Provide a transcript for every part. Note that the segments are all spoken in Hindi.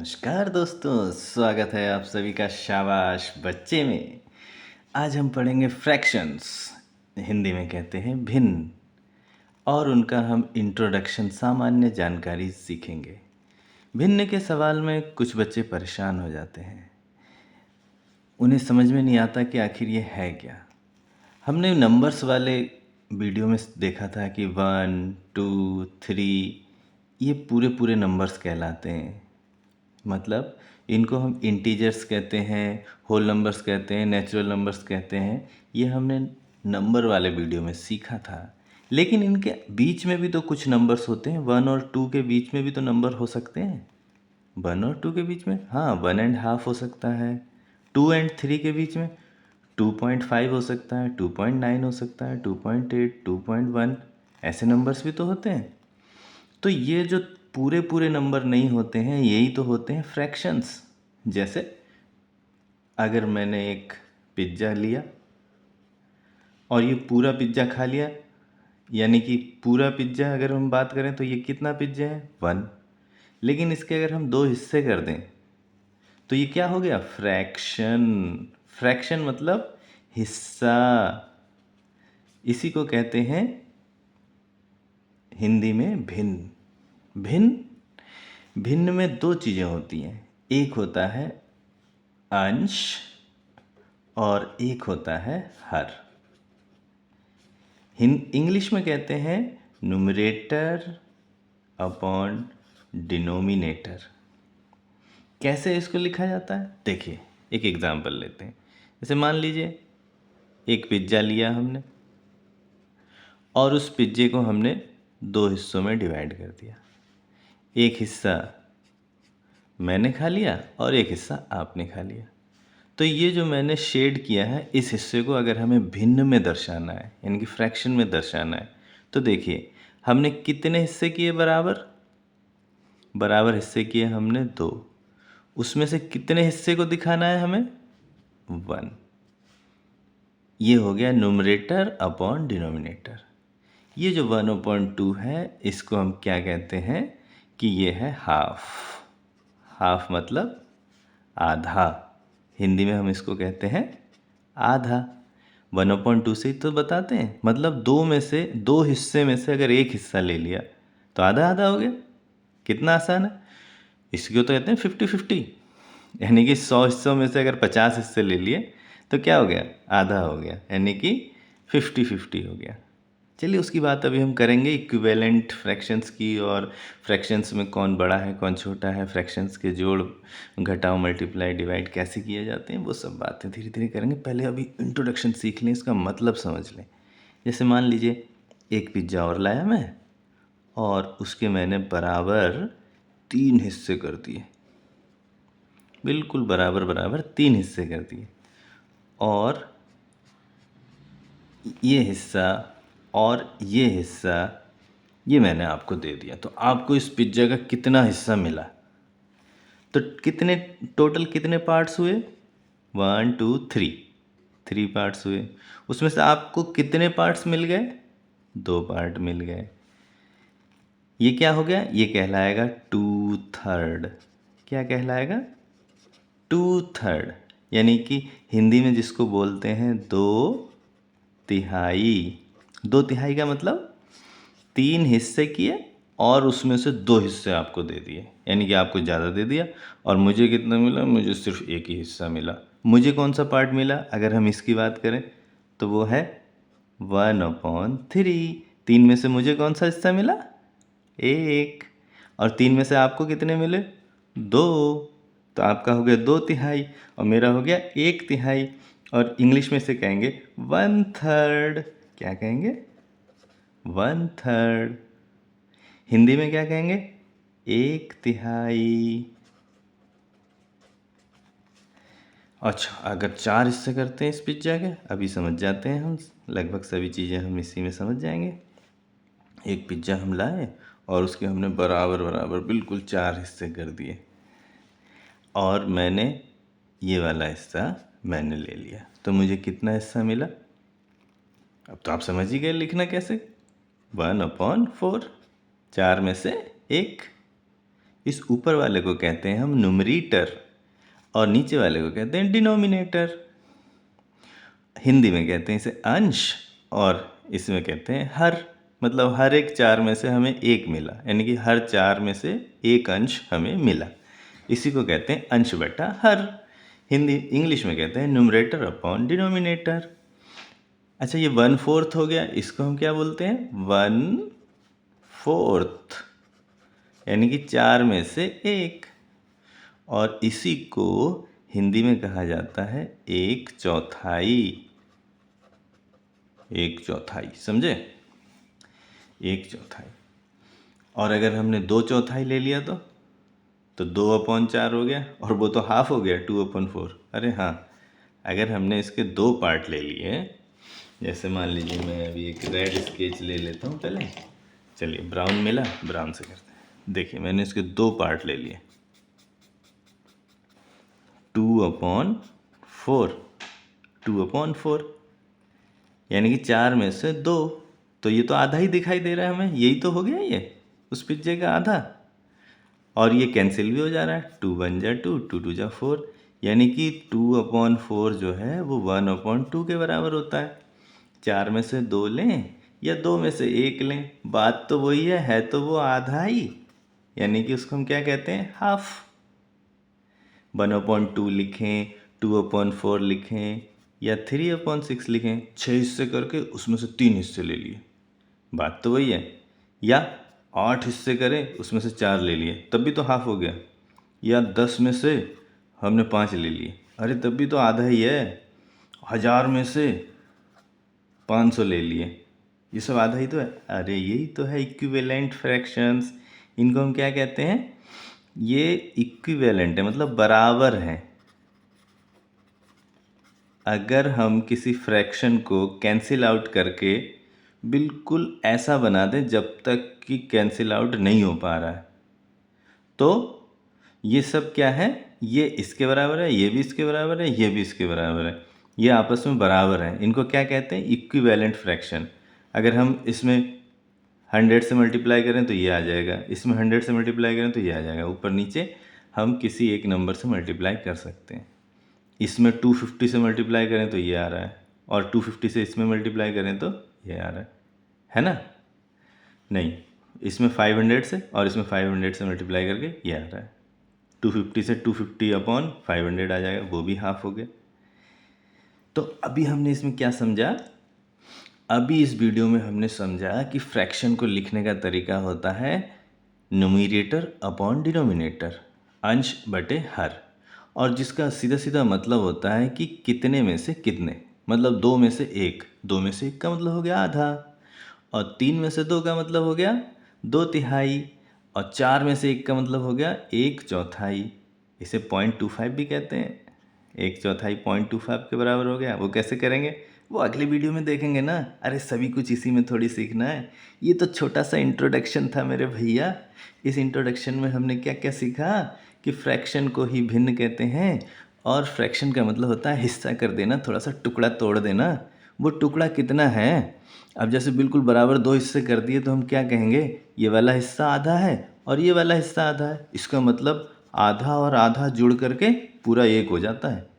नमस्कार दोस्तों, स्वागत है आप सभी का शाबाश बच्चे में। आज हम पढ़ेंगे फ्रैक्शंस, हिंदी में कहते हैं भिन्न, और उनका हम इंट्रोडक्शन सामान्य जानकारी सीखेंगे। भिन्न के सवाल में कुछ बच्चे परेशान हो जाते हैं, उन्हें समझ में नहीं आता कि आखिर ये है क्या। हमने नंबर्स वाले वीडियो में देखा था कि 1, 2, 3 ये पूरे पूरे नंबर्स कहलाते हैं। मतलब इनको हम इंटीजर्स कहते हैं, होल नंबर्स कहते हैं, नेचुरल नंबर्स कहते हैं। ये हमने नंबर वाले वीडियो में सीखा था। लेकिन इनके बीच में भी तो कुछ नंबर्स होते हैं। 1 और 2 के बीच में भी तो नंबर हो सकते हैं। 1 और 2 के बीच में, हाँ, 1.5 हो सकता है। 2 एंड 3 के बीच में 2.5 हो सकता है, 2.9 हो सकता है, 2.8, 2.1, ऐसे नंबर्स भी तो होते हैं। तो ये जो पूरे पूरे नंबर नहीं होते हैं, यही तो होते हैं फ्रैक्शंस। जैसे अगर मैंने एक पिज्ज़ा लिया और ये पूरा पिज्ज़ा खा लिया, यानी कि पूरा पिज्ज़ा अगर हम बात करें तो ये कितना पिज्ज़ा है? 1। लेकिन इसके अगर हम 2 हिस्से कर दें तो ये क्या हो गया? फ्रैक्शन। फ्रैक्शन मतलब हिस्सा। इसी को कहते हैं हिंदी में भिन्न। भिन्न भिन्न में 2 चीज़ें होती हैं, एक होता है अंश और एक होता है हर। इंग्लिश में कहते हैं न्यूमरेटर अपॉन डिनोमिनेटर। कैसे इसको लिखा जाता है? देखिए, एक एग्जांपल लेते हैं। जैसे मान लीजिए एक पिज्ज़ा लिया हमने और उस पिज्जे को हमने 2 हिस्सों में डिवाइड कर दिया। एक हिस्सा मैंने खा लिया और एक हिस्सा आपने खा लिया। तो ये जो मैंने शेड किया है, इस हिस्से को अगर हमें भिन्न में दर्शाना है, यानी कि फ्रैक्शन में दर्शाना है, तो देखिए हमने कितने हिस्से किए? बराबर बराबर हिस्से किए हमने 2। उसमें से कितने हिस्से को दिखाना है हमें? 1। ये हो गया न्यूमरेटर अपॉन डिनोमिनेटर। ये जो 1/2 है, इसको हम क्या कहते हैं कि ये है हाफ। हाफ मतलब आधा। हिंदी में हम इसको कहते हैं आधा। 1/2 से ही तो बताते हैं। मतलब 2 हिस्से में से अगर एक हिस्सा ले लिया तो आधा आधा हो गया। कितना आसान है। इसको तो कहते हैं 50-50, यानी कि 100 हिस्सों में से अगर 50 हिस्से ले लिए तो क्या हो गया? आधा हो गया, यानी कि 50-50 हो गया। चलिए, उसकी बात अभी हम करेंगे इक्विवेलेंट फ्रैक्शंस की, और फ्रैक्शंस में कौन बड़ा है कौन छोटा है, फ्रैक्शंस के जोड़ घटाव मल्टीप्लाई डिवाइड कैसे किए जाते हैं, वो सब बातें धीरे धीरे करेंगे। पहले अभी इंट्रोडक्शन सीख लें, इसका मतलब समझ लें। जैसे मान लीजिए एक पिज्ज़ा और लाया मैं, और उसके मैंने बराबर 3 हिस्से कर दिए। बिल्कुल बराबर बराबर 3 हिस्से कर दिए, और ये हिस्सा और ये हिस्सा ये मैंने आपको दे दिया। तो आपको इस पिज्ज़ा का कितना हिस्सा मिला? तो कितने टोटल कितने पार्ट्स हुए? 1, 2, 3 पार्ट्स हुए। उसमें से आपको कितने पार्ट्स मिल गए? 2 पार्ट मिल गए। ये क्या हो गया? ये कहलाएगा 2/3। क्या कहलाएगा? 2/3, यानी कि हिंदी में जिसको बोलते हैं 2/3। 2/3 का मतलब 3 हिस्से किए और उसमें से 2 हिस्से आपको दे दिए, यानी कि आपको ज़्यादा दे दिया। और मुझे कितना मिला? मुझे सिर्फ एक ही हिस्सा मिला। मुझे कौन सा पार्ट मिला? अगर हम इसकी बात करें तो वो है 1/3। 3 में से मुझे कौन सा हिस्सा मिला? 1। और 3 में से आपको कितने मिले? 2। तो आपका हो गया 2/3 और मेरा हो गया 1/3। और इंग्लिश में से कहेंगे 1/3। क्या कहेंगे? 1/3। हिंदी में क्या कहेंगे? 1/3। अच्छा, अगर 4 हिस्से करते हैं इस पिज्ज़ा के, अभी समझ जाते हैं हम। लगभग सभी चीज़ें हम इसी में समझ जाएंगे। एक पिज्ज़ा हम लाए और उसके हमने बराबर बराबर बिल्कुल 4 हिस्से कर दिए, और मैंने ये वाला हिस्सा मैंने ले लिया। तो मुझे कितना हिस्सा मिला? अब तो आप समझ ही गए लिखना कैसे। 1/4। 4 में से 1, इस ऊपर वाले को कहते हैं हम न्यूमरेटर और नीचे वाले को कहते हैं डिनोमिनेटर। हिंदी में कहते हैं इसे अंश और इसमें कहते हैं हर। मतलब हर एक 4 में से हमें एक मिला, यानी कि हर 4 में से एक अंश हमें मिला, इसी को कहते हैं अंश बटा हर। इंग्लिश में कहते हैं न्यूमरेटर अपॉन डिनोमिनेटर। अच्छा, ये 1/4 हो गया, इसको हम क्या बोलते हैं? 1/4, यानी कि 4 में से एक। और इसी को हिंदी में कहा जाता है 1/4। 1/4, समझे? 1/4। और अगर हमने 2/4 ले लिया तो 2/4 हो गया, और वो तो हाफ हो गया 2/4। अरे हाँ, अगर हमने इसके 2 पार्ट ले लिए, जैसे मान लीजिए मैं अभी एक रेड स्केच ले लेता हूँ पहले। चलिए, ब्राउन मिला, ब्राउन से करते हैं। देखिए, मैंने इसके 2 पार्ट ले लिए। 2/4, 2/4, यानी कि 4 में से 2। तो ये तो आधा ही दिखाई दे रहा है हमें, यही तो हो गया ये उस पिज्जे का आधा। और ये कैंसिल भी हो जा रहा है, 2 1 जा 2, 2 2 जा 4, यानी कि 2/4 जो है वो 1/2 के बराबर होता है। 4 में से 2 लें या 2 में से 1 लें, बात तो वही है तो वो आधा ही, यानी कि उसको हम क्या कहते हैं? हाफ। 1/2 लिखें, 2/4 लिखें या 3/6 लिखें, 6 हिस्से करके उसमें से 3 हिस्से ले लिए, बात तो वही है। या 8 हिस्से करें, उसमें से 4 ले लिए, तब भी तो हाफ हो गया। या 10 में से हमने 5 ले लिए, अरे तब भी तो आधा ही है। 1000 में से 500 ले लिए, ये सब आधा ही तो है। अरे यही तो है इक्विवेलेंट फ्रैक्शंस। इनको हम क्या कहते हैं? ये इक्विवेलेंट है, मतलब बराबर हैं। अगर हम किसी फ्रैक्शन को कैंसिल आउट करके बिल्कुल ऐसा बना दें जब तक कि कैंसिल आउट नहीं हो पा रहा है, तो ये सब क्या है? ये इसके बराबर है, ये भी इसके बराबर है, ये भी इसके बराबर है, ये आपस में बराबर हैं। इनको क्या कहते हैं? Equivalent fraction. अगर हम इसमें 100 से मल्टीप्लाई करें तो ये आ जाएगा, इसमें 100 से मल्टीप्लाई करें तो ये आ जाएगा। ऊपर नीचे हम किसी एक नंबर से मल्टीप्लाई कर सकते हैं। इसमें 250 से मल्टीप्लाई करें तो ये आ रहा है, और 250 से इसमें मल्टीप्लाई करें तो ये आ रहा है ना? नहीं, इसमें 500 से और इसमें 500 से मल्टीप्लाई करके ये आ रहा है। 250 से 250/500 आ जाएगा, वो भी हाफ हो गया। तो अभी हमने इसमें क्या समझा? अभी इस वीडियो में हमने समझा कि फ्रैक्शन को लिखने का तरीका होता है न्यूमरेटर अपॉन डिनोमिनेटर, अंश बटे हर। और जिसका सीधा सीधा मतलब होता है कि कितने में से कितने, मतलब 2 में से 1, 2 में से 1 का मतलब हो गया आधा, और 3 में से 2 का मतलब हो गया 2/3, और 4 में से 1 का मतलब हो गया 1/4। इसे 0.25 भी कहते हैं। 1/4 0.25 के बराबर हो गया। वो कैसे करेंगे वो अगले वीडियो में देखेंगे ना। अरे सभी कुछ इसी में थोड़ी सीखना है। ये तो छोटा सा इंट्रोडक्शन था मेरे भैया। इस इंट्रोडक्शन में हमने क्या क्या सीखा कि फ्रैक्शन को ही भिन्न कहते हैं, और फ्रैक्शन का मतलब होता है हिस्सा कर देना, थोड़ा सा टुकड़ा तोड़ देना। वो टुकड़ा कितना है? अब जैसे बिल्कुल बराबर 2 हिस्से कर दिए तो हम क्या कहेंगे? ये वाला हिस्सा आधा है और ये वाला हिस्सा आधा है। इसका मतलब आधा और आधा जुड़ करके पूरा 1 हो जाता है।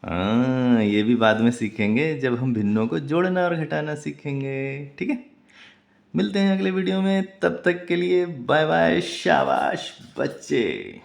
हाँ, ये भी बाद में सीखेंगे जब हम भिन्नों को जोड़ना और घटाना सीखेंगे। ठीक है, मिलते हैं अगले वीडियो में। तब तक के लिए बाय बाय, शाबाश बच्चे।